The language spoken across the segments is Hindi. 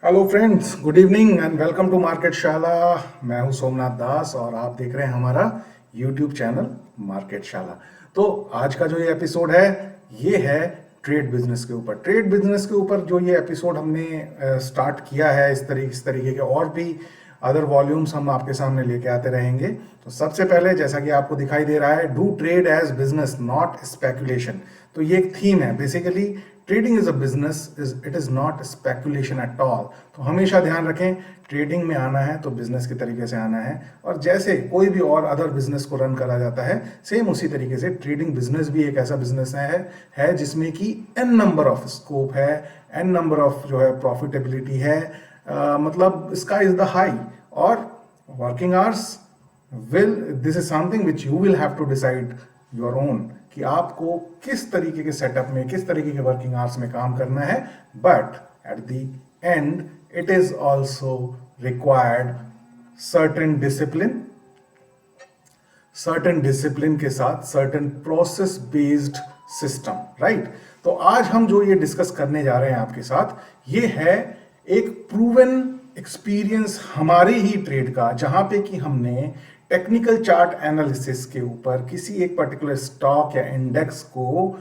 Hello friends, good evening and welcome to market Shala. मैं हूं सोमनाथ दास और आप देख रहे हैं हमारा यूट्यूब चैनल मार्केट शाला। तो आज का जो ये एपिसोड है ये है ट्रेड बिजनेस के ऊपर। ट्रेड बिजनेस के ऊपर जो ये एपिसोड हमने स्टार्ट किया है, इस तरीके के और भी अदर वॉल्यूम्स हम आपके सामने लेके आते रहेंगे। तो सबसे पहले, जैसा कि आपको दिखाई दे रहा है, do trade as business not speculation. तो ये एक थीम है basically. Trading is a business, it is not speculation at all. तो हमेशा ध्यान रखें, ट्रेडिंग में आना है तो बिजनेस के तरीके से आना है, और जैसे कोई भी और अदर बिजनेस को रन करा जाता है सेम उसी तरीके से ट्रेडिंग बिजनेस भी एक ऐसा बिजनेस है जिसमें कि एन नंबर ऑफ स्कोप है, एन नंबर ऑफ जो है प्रॉफिटेबिलिटी है। मतलब स्काई इज द हाई। और working hours will, this is something which you will have to decide your own, कि आपको किस तरीके के सेटअप में, किस तरीके के वर्किंग आवर्स में काम करना है। But at the end it is also required certain discipline के साथ certain process based system, right. तो आज हम जो ये डिस्कस करने जा रहे हैं आपके साथ, ये है एक प्रूवन एक्सपीरियंस हमारे ही ट्रेड का, जहां पे कि हमने टेक्निकल चार्ट एनालिसिस के ऊपर किसी एक पर्टिकुलर स्टॉक या इंडेक्स को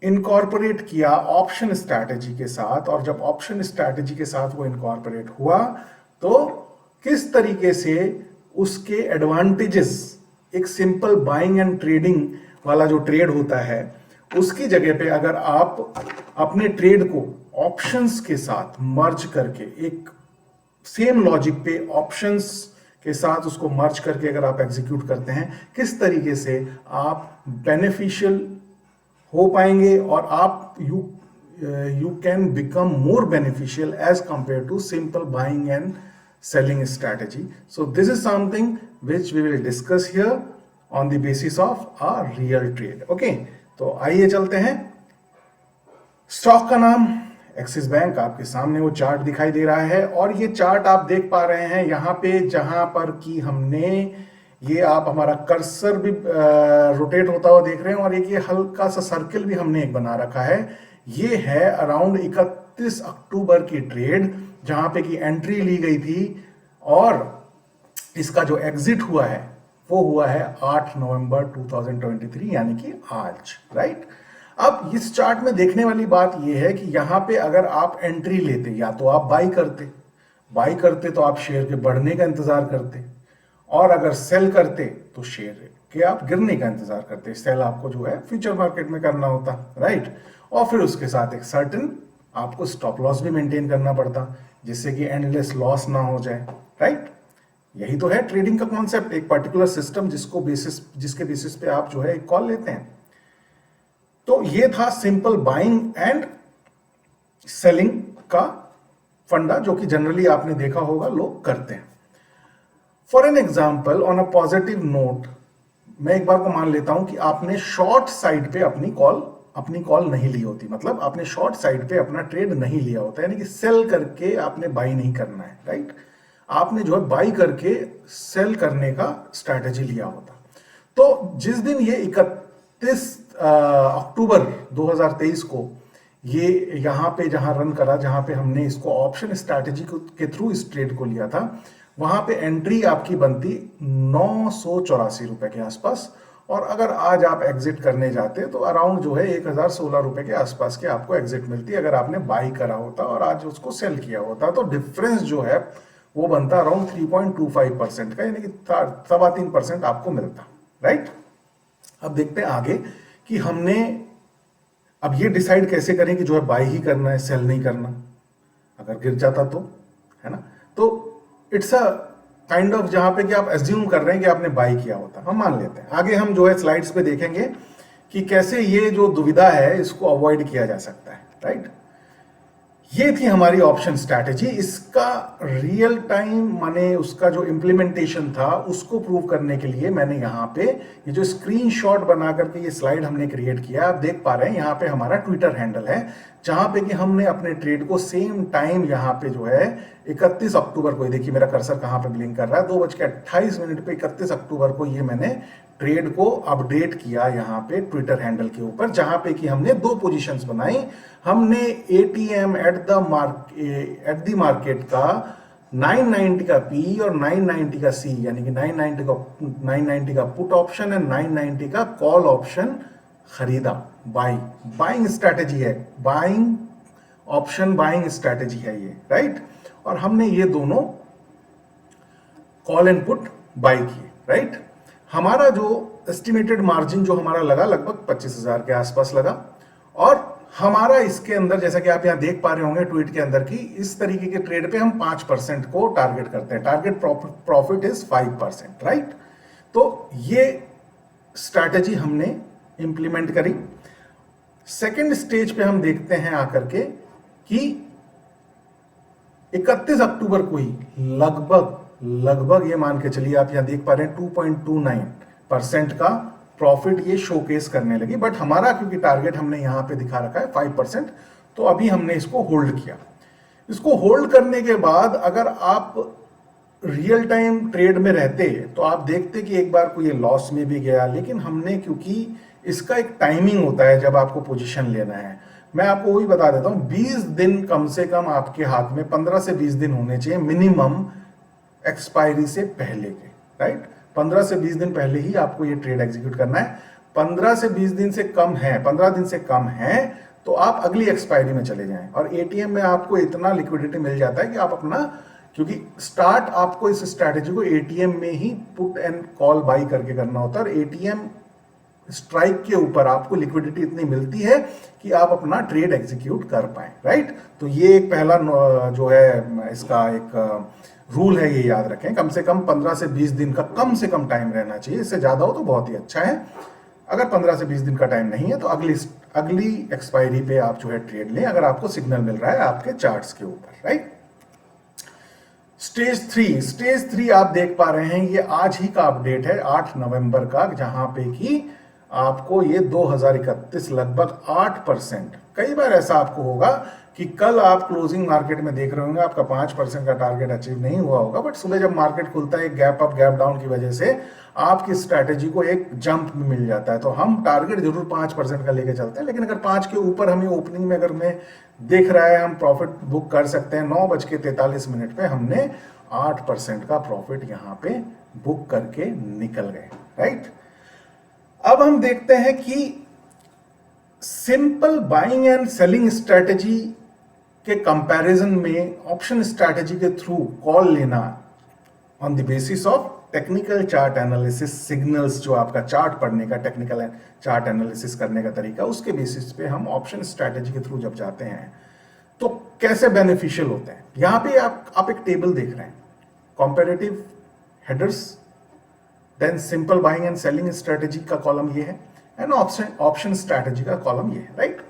इनकॉर्पोरेट किया ऑप्शन स्ट्रैटेजी के साथ। और जब ऑप्शन स्ट्रैटेजी के साथ वो इनकॉर्पोरेट हुआ तो किस तरीके से उसके एडवांटेजेस, एक सिंपल बाइंग एंड ट्रेडिंग वाला जो ट्रेड होता है उसकी जगह पे अगर आप अपने ट्रेड को ऑप्शंस के साथ मर्ज करके, एक सेम लॉजिक पे ऑप्शंस के साथ उसको मर्ज करके अगर आप एग्जीक्यूट करते हैं, किस तरीके से आप बेनिफिशियल हो पाएंगे और आप you can become more beneficial as compared to simple buying and selling strategy. So this is something which we will discuss here on the basis of a real trade. Okay, तो आइए चलते हैं। स्टॉक का नाम एक्सिस बैंक, आपके सामने वो चार्ट दिखाई दे रहा है, और ये चार्ट आप देख पा रहे हैं यहाँ पे, जहां पर कि हमने ये, आप हमारा कर्सर भी रोटेट होता हुआ देख रहे हैं, और एक ये हल्का सा सर्किल भी हमने एक बना रखा है। ये है अराउंड 31 अक्टूबर की ट्रेड, जहां पे कि एंट्री ली गई थी, और इसका जो एग्जिट हुआ है वो हुआ है 8 नवंबर 2023, यानी कि आज, राइट। अब इस चार्ट में देखने वाली बात यह है कि यहां पे अगर आप एंट्री लेते, या तो आप बाई करते तो आप शेयर के बढ़ने का इंतजार करते, और अगर सेल करते तो शेयर के आप गिरने का इंतजार करते। सेल आपको जो है फ्यूचर मार्केट में करना होता, राइट। और फिर उसके साथ एक सर्टेन आपको स्टॉप लॉस भी मेंटेन करना पड़ता, जिससे कि एंडलेस लॉस ना हो जाए, राइट। यही तो है ट्रेडिंग का कॉन्सेप्ट, एक पर्टिकुलर सिस्टम जिसके बेसिस पे आप जो है एक कॉल लेते हैं। तो ये था सिंपल बाइंग एंड सेलिंग का फंडा, जो कि जनरली आपने देखा होगा लोग करते हैं। For an example, on a positive note, मैं एक बार को मान लेता हूं कि आपने शॉर्ट साइड पे अपनी कॉल नहीं ली होती, मतलब आपने शॉर्ट साइड पे अपना ट्रेड नहीं लिया होता, यानी कि सेल करके आपने बाई नहीं करना है, राइट। आपने जो है बाई करके सेल करने का स्ट्रैटेजी लिया होता। तो जिस दिन ये 31 अक्टूबर 2023 को ये यहाँ पे जहां रन करा, जहां पे हमने इसको ऑप्शन स्ट्रैटेजी के थ्रू इस ट्रेड को लिया था, वहां पे एंट्री आपकी बनती 984 रुपए के आसपास, और अगर आज आप एग्जिट करने जाते तो अराउंड जो है 1016 रुपए के आसपास के आपको एग्जिट मिलती, अगर आपने बाई करा होता और आज उसको सेल किया होता। तो डिफरेंस जो है वो बनता अराउंड 3.25% का, यानी कि 3.25% आपको मिलता, राइट। अब देखते हैं आगे कि हमने अब ये डिसाइड कैसे करें कि जो है बाई ही करना है, सेल नहीं करना, अगर गिर जाता तो, है ना। तो इट्स अ काइंड ऑफ, जहां पे कि आप एज्यूम कर रहे हैं कि आपने बाई किया होता, हम मान लेते हैं। आगे हम जो है स्लाइड्स पे देखेंगे कि कैसे ये जो दुविधा है इसको अवॉइड किया जा सकता है, राइट। ये थी हमारी ऑप्शन स्ट्रैटेजी। इसका रियल टाइम माने उसका जो इंप्लीमेंटेशन था उसको प्रूव करने के लिए मैंने यहाँ पे ये जो स्क्रीनशॉट बना करके ये स्लाइड हमने क्रिएट किया, आप देख पा रहे हैं यहाँ पे हमारा ट्विटर हैंडल है, जहां पे कि हमने अपने ट्रेड को सेम टाइम यहाँ पे जो है 31 अक्टूबर को, देखिए मेरा कर्सर कहाँ पे ब्लिंक कर रहा है, 2:28 पे 31 अक्टूबर को ये मैंने ट्रेड को अपडेट किया यहाँ पे ट्विटर हैंडल के ऊपर, जहां पे कि हमने दो पोजीशंस बनाई। हमने एटीएम एट द मार्केट का 990 का पी और 990 का सी, यानी कि 990 का पुट ऑप्शन एंड 990 का कॉल ऑप्शन खरीदा। बाइंग स्ट्रैटेजी है, बाइंग ऑप्शन बाइंग स्ट्रैटेजी है ये, राइट। और हमने ये दोनों कॉल एंड पुट बाई किए, राइट। हमारा जो एस्टिमेटेड मार्जिन जो हमारा लगा लगभग 25,000 के आसपास लगा। और हमारा इसके अंदर, जैसा कि आप यहां देख पा रहे होंगे ट्वीट के अंदर, की इस तरीके के ट्रेड पे हम 5% को टारगेट करते हैं। Target profit is 5%, right. तो ये स्ट्रैटेजी हमने इंप्लीमेंट करी। सेकेंड स्टेज पे हम देखते हैं आकर के कि 31 अक्टूबर को ही लगभग ये मान के चलिए, आप यहां देख पा रहे हैं 2.29% का प्रॉफिट ये शोकेस करने लगी। बट हमारा क्योंकि टारगेट हमने यहां पे दिखा रखा है 5%, तो अभी हमने इसको होल्ड किया। इसको होल्ड करने के बाद अगर आप रियल टाइम ट्रेड में रहते तो आप देखते कि एक बार को ये लॉस में भी गया, लेकिन हमने, क्योंकि इसका एक टाइमिंग होता है जब आपको पोजीशन लेना है, मैं आपको वही बता देता हूं, 20 दिन कम से कम आपके हाथ में, 15 से 20 दिन होने चाहिए मिनिमम एक्सपायरी से पहले के, राइट। 15 से 20 दिन पहले ही आपको ये ट्रेड एग्जीक्यूट करना है। 15 से 20 दिन से कम है, 15 दिन से कम है, तो आप अगली एक्सपायरी में चले जाएं। और एटीएम में आपको इतना लिक्विडिटी मिल जाता है कि आप अपना, क्योंकि स्टार्ट आपको इस स्ट्रैटेजी को एटीएम में ही पुट एंड कॉल बाई करके करना होता है। और एटीएम स्ट्राइक के ऊपर आपको लिक्विडिटी इतनी मिलती है कि आप अपना ट्रेड एग्जीक्यूट कर पाए, राइट। तो ये एक पहला जो है इसका एक रूल है, ये याद रखें। कम से कम 15 से 20 दिन का कम से कम टाइम रहना चाहिए। इससे ज्यादा हो तो बहुत ही अच्छा है। अगर 15 से 20 दिन का टाइम नहीं है तो अगली एक्सपायरी पे आप जो है ट्रेड लें, अगर आपको सिग्नल मिल रहा है आपके चार्ट्स के ऊपर, राइट। स्टेज थ्री आप देख पा रहे हैं, ये आज ही का अपडेट है 8 नवंबर का, जहां पे कि आपको ये 2031 लगभग 8%। कई बार ऐसा आपको होगा कि कल आप क्लोजिंग मार्केट में देख रहे होंगे, आपका 5% का टारगेट अचीव नहीं हुआ होगा, बट सुबह जब मार्केट खुलता है गैप अप गैप डाउन की वजह से आपकी स्ट्रैटेजी को एक जंप मिल जाता है। तो हम टारगेट जरूर 5% का लेके चलते हैं, लेकिन अगर 5 के ऊपर हमें ओपनिंग में अगर में दिख रहा है, हम प्रॉफिट बुक कर सकते हैं। 9:43 पे हमने 8% का प्रॉफिट यहां पे बुक करके निकल गए, राइट। अब हम देखते हैं कि simple buying and selling strategy के कंपैरिजन में ऑप्शन स्ट्रैटेजी के थ्रू कॉल लेना on the basis of technical chart analysis, signals, जो आपका चार्ट पढ़ने का, टेक्निकल चार्ट एनालिसिस करने का तरीका, उसके बेसिस पे हम ऑप्शन स्ट्रैटेजी के थ्रू जब जाते हैं तो कैसे बेनिफिशियल होते हैं। यहां पे आप एक टेबल देख रहे हैं, comparative headers, then simple buying and selling strategy का कॉलम ये है, एंड ऑप्शन स्ट्रैटेजी का कॉलम ये है, राइट।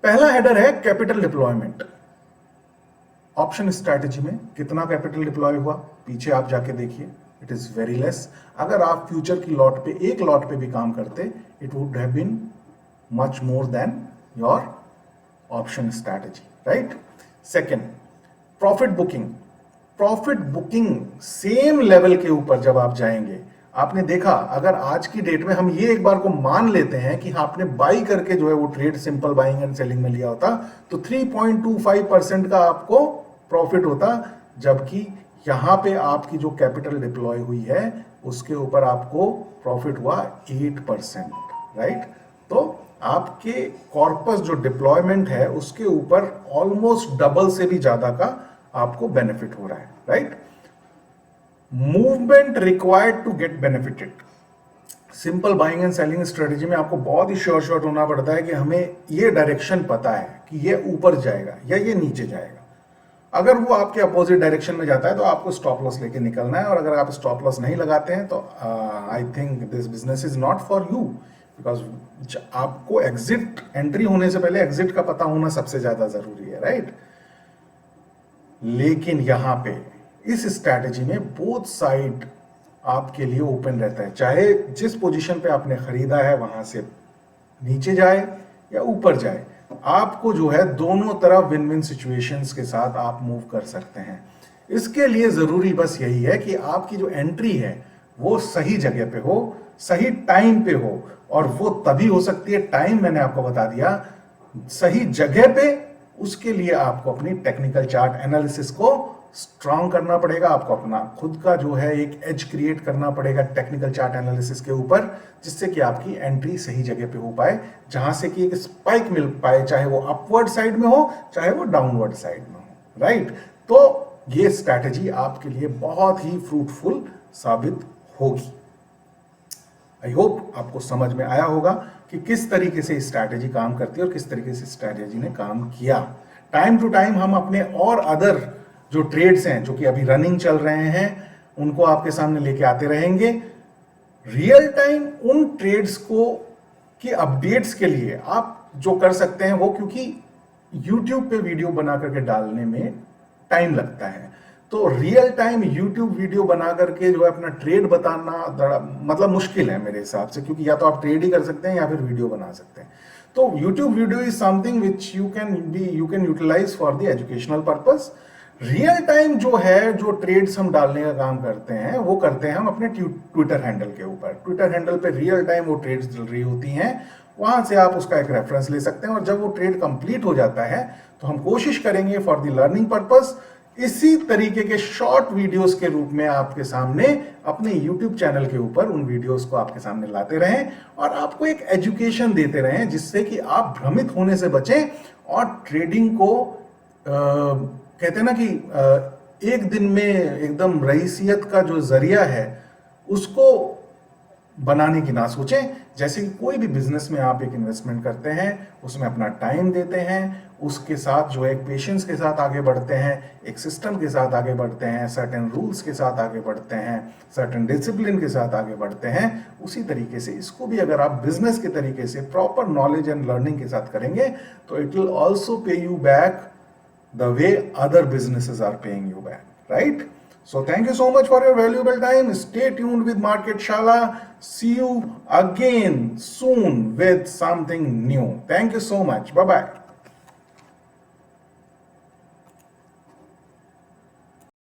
पहला हेडर है कैपिटल डिप्लॉयमेंट। ऑप्शन स्ट्रैटेजी में कितना कैपिटल डिप्लॉय हुआ, पीछे आप जाके देखिए, इट इज वेरी लेस। अगर आप फ्यूचर की लॉट पे, एक लॉट पे भी काम करते, it would have been much more than your option strategy, right. Second, profit booking same level के ऊपर जब आप जाएंगे, आपने देखा, अगर आज की डेट में हम ये एक बार को मान लेते हैं कि आपने बाई करके जो है वो trade simple buying and selling में लिया होता, तो 3.25% का आपको प्रॉफिट होता, जबकि यहां पे आपकी जो कैपिटल डिप्लॉय हुई है उसके ऊपर आपको प्रॉफिट हुआ 8%, राइट। तो आपके कॉर्पस जो डिप्लॉयमेंट है उसके ऊपर ऑलमोस्ट डबल से भी ज्यादा का आपको बेनिफिट हो रहा है, right. Movement required to get benefited. Simple buying and selling strategy में आपको बहुत ही श्योर होना पड़ता है कि हमें ये डायरेक्शन पता है कि ये ऊपर जाएगा या ये नीचे जाएगा। अगर वो आपके अपोजिट डायरेक्शन में जाता है तो आपको स्टॉप लॉस लेके निकलना है, और अगर आप स्टॉप लॉस नहीं लगाते हैं तो I think this business is not for you, because आपको एग्जिट, एंट्री होने से पहले एग्जिट का पता होना सबसे ज्यादा जरूरी है, राइट। लेकिन यहां पे इस स्ट्रैटेजी में बोथ साइड आपके लिए ओपन रहता है, चाहे जिस पोजीशन पे आपने खरीदा है वहां से नीचे जाए या ऊपर जाए, आपको जो है दोनों तरफ विन विन सिचुएशंस के साथ आप मूव कर सकते हैं। इसके लिए जरूरी बस यही है कि आपकी जो एंट्री है वो सही जगह पे हो, सही टाइम पे हो, और वो तभी हो सकती है, टाइम मैंने आपको बता दिया, सही जगह पे। उसके लिए आपको अपनी टेक्निकल चार्ट एनालिसिस को स्ट्रांग करना पड़ेगा, आपको अपना खुद का जो है एक एज क्रिएट करना पड़ेगा टेक्निकल चार्ट एनालिसिस के ऊपर, जिससे कि आपकी एंट्री सही जगह पे हो पाए, जहां से कि एक स्पाइक मिल पाए, चाहे वो अपवर्ड साइड में हो चाहे वो डाउनवर्ड साइड में हो, राइट। तो ये स्ट्रैटेजी आपके लिए बहुत ही फ्रूटफुल साबित होगी। आई होप आपको समझ में आया होगा कि किस तरीके से स्ट्रैटेजी काम करती है और किस तरीके से स्ट्रैटेजी ने काम किया। टाइम टू टाइम हम अपने और अदर जो ट्रेड्स हैं जो कि अभी रनिंग चल रहे हैं उनको आपके सामने लेके आते रहेंगे। रियल टाइम उन ट्रेड्स को की अपडेट्स के लिए आप जो कर सकते हैं वो, क्योंकि YouTube पे वीडियो बना करके डालने में टाइम लगता है, तो रियल टाइम YouTube वीडियो बना करके जो है अपना ट्रेड बताना मतलब मुश्किल है मेरे हिसाब से, क्योंकि या तो आप ट्रेड ही कर सकते हैं या फिर वीडियो बना सकते हैं। तो YouTube video is something which you can utilize for the educational purpose. Real time जो है, जो ट्रेड्स हम डालने का काम करते हैं वो करते हैं हम अपने ट्विटर हैंडल के ऊपर। ट्विटर हैंडल पे रियल टाइम वो ट्रेड्स चल रही होती हैं, वहां से आप उसका एक रेफरेंस ले सकते हैं, और जब वो ट्रेड कंप्लीट हो जाता है तो हम कोशिश करेंगे फॉर द लर्निंग पर्पस इसी तरीके के शॉर्ट वीडियोस के रूप में आपके सामने अपने YouTube चैनल के ऊपर उन वीडियोस को आपके सामने लाते रहें और आपको एक एजुकेशन देते रहें, जिससे कि आप भ्रमित होने से बचें और ट्रेडिंग को कहते हैं ना कि एक दिन में एकदम रईसियत का जो जरिया है उसको बनाने की ना सोचें। जैसे कि कोई भी बिजनेस में आप एक इन्वेस्टमेंट करते हैं, उसमें अपना टाइम देते हैं, उसके साथ जो है एक पेशेंस के साथ आगे बढ़ते हैं, एक सिस्टम के साथ आगे बढ़ते हैं, सर्टेन रूल्स के साथ आगे बढ़ते हैं, सर्टेन डिसिप्लिन के साथ आगे बढ़ते हैं, उसी तरीके से इसको भी अगर आप बिजनेस के तरीके से प्रॉपर नॉलेज एंड लर्निंग के साथ करेंगे तो इट विल ऑल्सो पे you back the way other businesses are paying you back, right? So thank you so much for your valuable time. Stay tuned with Market Shala. See you again soon with something new. Thank you so much. Bye bye.